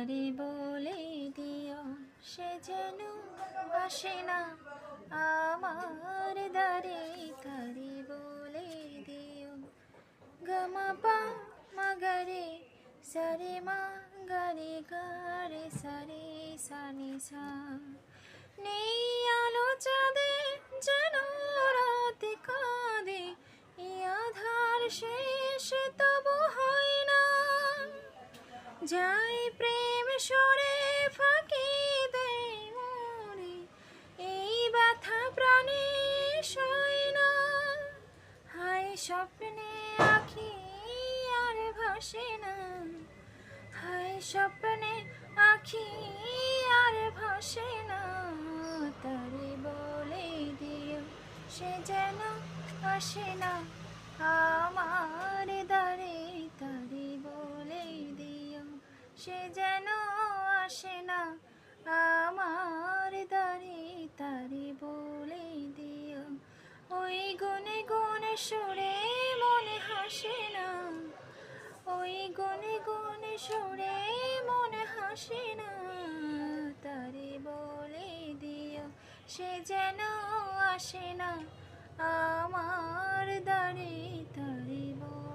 তারে বলে দিও সে যেন আসে না আমার দ্বারে, তারে বলে দিও। গমা পা মাগারে সারে মা গারে গারে সারে সানি সা, নেই আলো চাঁদে যেন রাতে কাঁদে, এই আধার শেষ তবু হয় না, যাই প্রেম সরে ফাঁকি দেয় মনে, এই ব্যথা প্রাণে সয় না। হায় স্বপ্নে আঁখি আর ভাসে না, হায় স্বপ্নে আঁখি আর ভাসে না, তারে বলে দিও সে যেন আসে না আমার দ্বারে, তারে বলে দিও সে যেন আসে না আমার দ্বারে, তারে বলে দিও। ওই গুনে গুনে সুরে মনে হাসে না, ওই গুনে গুনে সুরে মনে হাসে না, তারে বলে দিও সে যেন আসে না আমার দ্বারে, তারে বলে